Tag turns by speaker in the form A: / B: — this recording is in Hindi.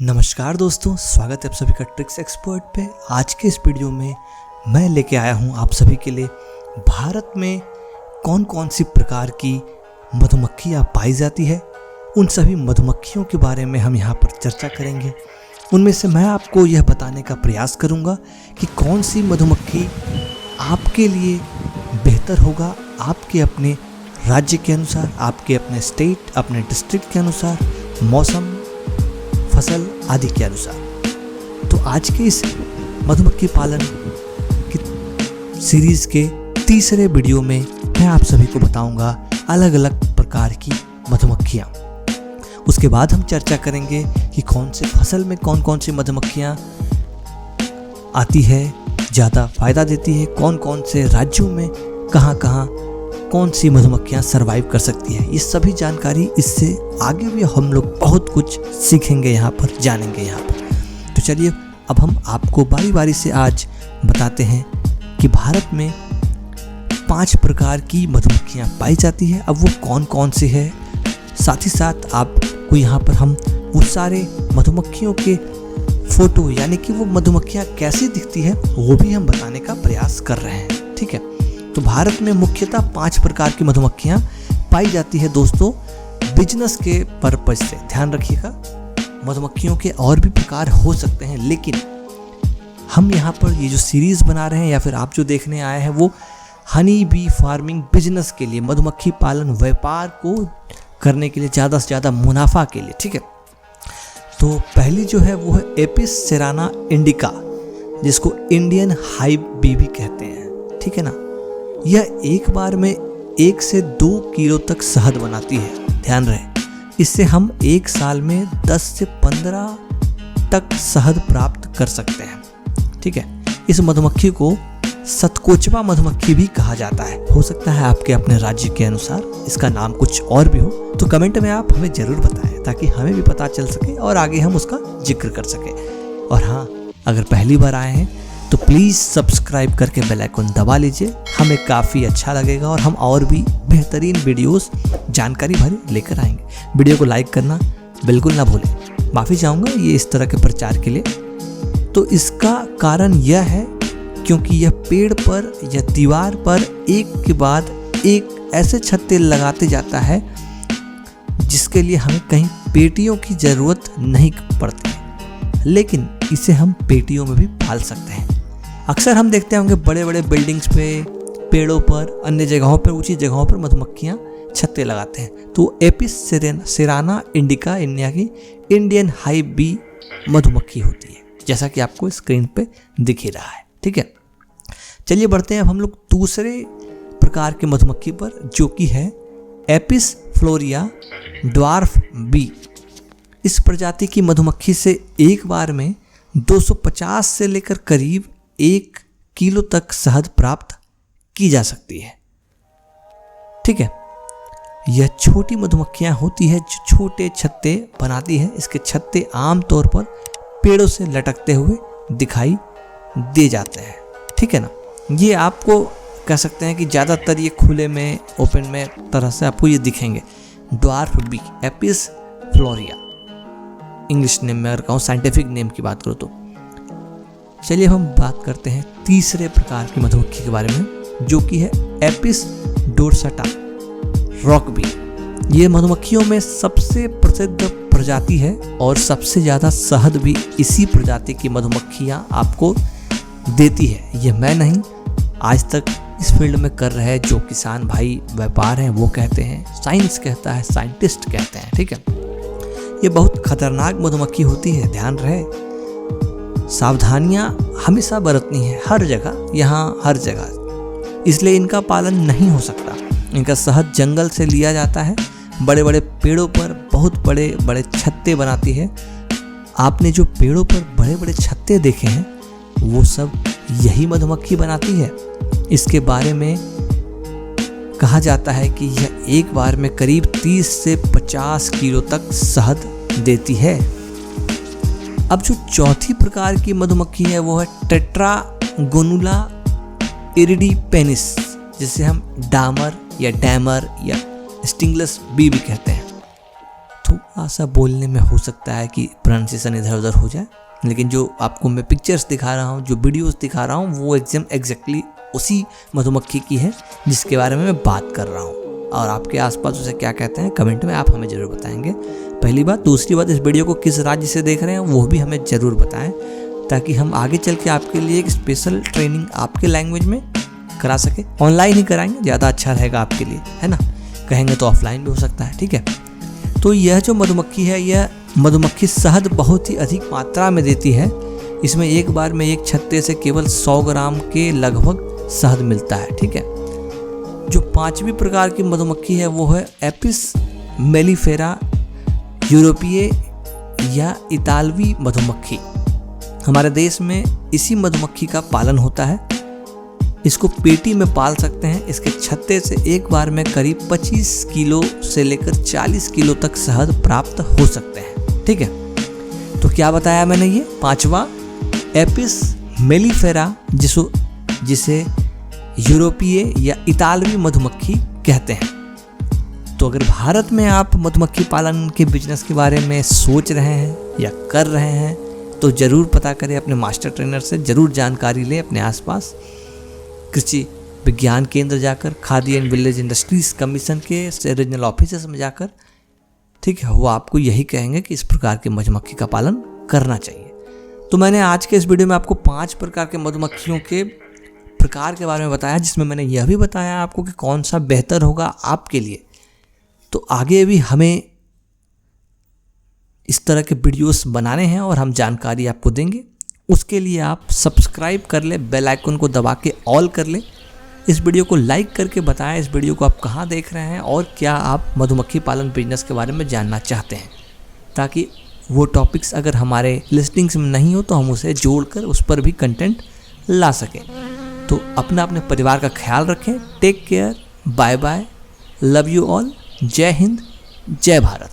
A: नमस्कार दोस्तों, स्वागत है आप सभी का ट्रिक्स एक्सपर्ट पे। आज के इस वीडियो में मैं लेके आया हूँ आप सभी के लिए भारत में कौन कौन सी प्रकार की मधुमक्खियाँ पाई जाती है, उन सभी मधुमक्खियों के बारे में हम यहाँ पर चर्चा करेंगे। उनमें से मैं आपको यह बताने का प्रयास करूँगा कि कौन सी मधुमक्खी आपके लिए बेहतर होगा, आपके अपने राज्य के अनुसार, आपके अपने स्टेट, अपने डिस्ट्रिक्ट के अनुसार, मौसम, फसल आदि के अनुसार। तो आज के इस मधुमक्खी पालन की सीरीज के तीसरे वीडियो में मैं आप सभी को बताऊंगा अलग अलग प्रकार की मधुमक्खियाँ। उसके बाद हम चर्चा करेंगे कि कौन से फसल में कौन कौन सी मधुमक्खियाँ आती है, ज़्यादा फायदा देती है, कौन कौन से राज्यों में कहाँ कहाँ कौन सी मधुमक्खियाँ सरवाइव कर सकती है। ये सभी जानकारी, इससे आगे भी हम लोग बहुत कुछ सीखेंगे, यहाँ पर जानेंगे यहाँ पर। तो चलिए अब हम आपको बारी बारी से आज बताते हैं कि भारत में 5 प्रकार की मधुमक्खियाँ पाई जाती है। अब वो कौन कौन सी है, साथ ही साथ आपको यहाँ पर हम वो सारे मधुमक्खियों के फोटो, यानी कि वो मधुमक्खियाँ कैसी दिखती है, वो भी हम बताने का प्रयास कर रहे हैं। ठीक है, तो भारत में मुख्यतः 5 प्रकार की मधुमक्खियाँ पाई जाती है दोस्तों, बिजनेस के पर्पज से। ध्यान रखिएगा, मधुमक्खियों के और भी प्रकार हो सकते हैं, लेकिन हम यहाँ पर ये जो सीरीज़ बना रहे हैं या फिर आप जो देखने आए हैं वो हनी बी फार्मिंग बिजनेस के लिए, मधुमक्खी पालन व्यापार को करने के लिए, ज़्यादा से ज़्यादा मुनाफा के लिए। ठीक है, तो पहली जो है वो है एपिस सेराना इंडिका, जिसको इंडियन हाइव बी भी कहते हैं। ठीक है ना, यह एक बार में 1 से 2 किलो तक शहद बनाती है। ध्यान रहे, इससे हम एक साल में 10 से 15 तक शहद प्राप्त कर सकते हैं। ठीक है, इस मधुमक्खी को सतकोचवा मधुमक्खी भी कहा जाता है। हो सकता है आपके अपने राज्य के अनुसार इसका नाम कुछ और भी हो, तो कमेंट में आप हमें ज़रूर बताएं ताकि हमें भी पता चल सके और आगे हम उसका जिक्र कर सकें। और हाँ, अगर पहली बार आए हैं तो प्लीज़ सब्सक्राइब करके बेल आइकन दबा लीजिए, हमें काफ़ी अच्छा लगेगा और हम और भी बेहतरीन वीडियोस जानकारी भरे लेकर आएंगे। वीडियो को लाइक करना बिल्कुल ना भूलें। माफ़ी चाहूँगा ये इस तरह के प्रचार के लिए। तो इसका कारण यह है क्योंकि यह पेड़ पर या दीवार पर एक के बाद एक ऐसे छत्ते लगाते जाता है जिसके लिए हमें कहीं पेटियों की ज़रूरत नहीं पड़ती, लेकिन इसे हम पेटियों में भी पाल सकते हैं। अक्सर हम देखते होंगे बड़े बड़े बिल्डिंग्स पे, पेड़ों पर, अन्य जगहों पर, ऊंची जगहों पर मधुमक्खियाँ छत्ते लगाते हैं। तो एपिस सेराना इंडिका इंडिया की इंडियन हाइव बी मधुमक्खी होती है, जैसा कि आपको स्क्रीन पे दिख ही रहा है। ठीक है, चलिए बढ़ते हैं अब हम लोग दूसरे प्रकार के मधुमक्खी पर, जो कि है एपिस फ्लोरिया ड्वार्फ बी। इस प्रजाति की मधुमक्खी से एक बार में 250 से लेकर करीब 1 किलो तक शहद प्राप्त की जा सकती है। ठीक है, यह छोटी मधुमक्खियां होती है जो छोटे छत्ते बनाती है। इसके छत्ते आमतौर पर पेड़ों से लटकते हुए दिखाई दे जाते हैं। ठीक है ना, ये आपको कह सकते हैं कि ज़्यादातर ये खुले में, ओपन में तरह से आपको ये दिखेंगे। Dwarf B Apis फ्लोरिया, English name में अगर कहूँ, साइंटिफिक नेम की बात करो तो। चलिए हम बात करते हैं तीसरे प्रकार की मधुमक्खी के बारे में, जो कि है एपिस डोर्साटा रॉक बी। ये मधुमक्खियों में सबसे प्रसिद्ध प्रजाति है और सबसे ज़्यादा शहद भी इसी प्रजाति की मधुमक्खियाँ आपको देती है। ये मैं नहीं, आज तक इस फील्ड में कर रहे जो किसान भाई व्यापार हैं वो कहते हैं, साइंस कहता है, साइंटिस्ट कहते हैं। ठीक है, ये बहुत खतरनाक मधुमक्खी होती है। ध्यान रहे, सावधानियां हमेशा बरतनी है हर जगह, यहाँ हर जगह, इसलिए इनका पालन नहीं हो सकता। इनका शहद जंगल से लिया जाता है, बड़े बड़े पेड़ों पर बहुत बड़े बड़े छत्ते बनाती है। आपने जो पेड़ों पर बड़े बड़े छत्ते देखे हैं वो सब यही मधुमक्खी बनाती है। इसके बारे में कहा जाता है कि यह एक बार में करीब 30 से 50 किलो तक शहद देती है। अब जो चौथी प्रकार की मधुमक्खी है वो है टेट्रागोनुला इरिडीपेनिस, जिसे हम डामर या डैमर या स्टिंगलेस बी भी कहते हैं। थोड़ा सा बोलने में हो सकता है कि प्रोनाउंसिएशन इधर उधर हो जाए, लेकिन जो आपको मैं पिक्चर्स दिखा रहा हूँ, जो वीडियोस दिखा रहा हूँ, वो एग्जैक्टली उसी मधुमक्खी की है जिसके बारे में मैं बात कर रहा हूँ। और आपके आसपास उसे क्या कहते हैं कमेंट में आप हमें ज़रूर बताएंगे, पहली बात। दूसरी बात, इस वीडियो को किस राज्य से देख रहे हैं वो भी हमें ज़रूर बताएं, ताकि हम आगे चल के आपके लिए एक स्पेशल ट्रेनिंग आपके लैंग्वेज में करा सके। ऑनलाइन ही कराएंगे, ज़्यादा अच्छा रहेगा आपके लिए, है ना। कहेंगे तो ऑफलाइन भी हो सकता है, ठीक है। तो यह जो मधुमक्खी है, यह मधुमक्खी शहद बहुत ही अधिक मात्रा में देती है। इसमें एक बार में एक छत्ते से केवल 100 ग्राम के लगभग शहद मिलता है, ठीक है। जो 5वीं प्रकार की मधुमक्खी है वो है एपिस मेलिफेरा यूरोपीय या इतालवी मधुमक्खी। हमारे देश में इसी मधुमक्खी का पालन होता है। इसको पेटी में पाल सकते हैं। इसके छत्ते से एक बार में करीब 25 किलो से लेकर 40 किलो तक शहद प्राप्त हो सकते हैं, ठीक है। तो क्या बताया मैंने, ये 5वां एपिस मेलिफेरा, जिसे यूरोपीय या इतालवी मधुमक्खी कहते हैं। तो अगर भारत में आप मधुमक्खी पालन के बिजनेस के बारे में सोच रहे हैं या कर रहे हैं तो ज़रूर पता करें, अपने मास्टर ट्रेनर से ज़रूर जानकारी लें। अपने आसपास कृषि विज्ञान केंद्र जाकर, khadi and village industries commission के रीजनल ऑफिस में जाकर, ठीक है, वो आपको यही कहेंगे कि इस प्रकार की मधुमक्खी का पालन करना चाहिए। तो मैंने आज के इस वीडियो में आपको 5 प्रकार के मधुमक्खियों के प्रकार के बारे में बताया, जिसमें मैंने यह भी बताया आपको कि कौन सा बेहतर होगा आपके लिए। तो आगे भी हमें इस तरह के वीडियोस बनाने हैं और हम जानकारी आपको देंगे। उसके लिए आप सब्सक्राइब कर लें, बेल आइकन को दबा के ऑल कर लें। इस वीडियो को लाइक करके बताएं इस वीडियो को आप कहाँ देख रहे हैं और क्या आप मधुमक्खी पालन बिजनेस के बारे में जानना चाहते हैं, ताकि वो टॉपिक्स अगर हमारे लिस्टिंग्स में नहीं हो तो हम उसे जोड़कर उस पर भी कंटेंट ला सकें। तो अपने परिवार का ख्याल रखें। Take care, bye bye, love you all, जय हिंद, जय भारत।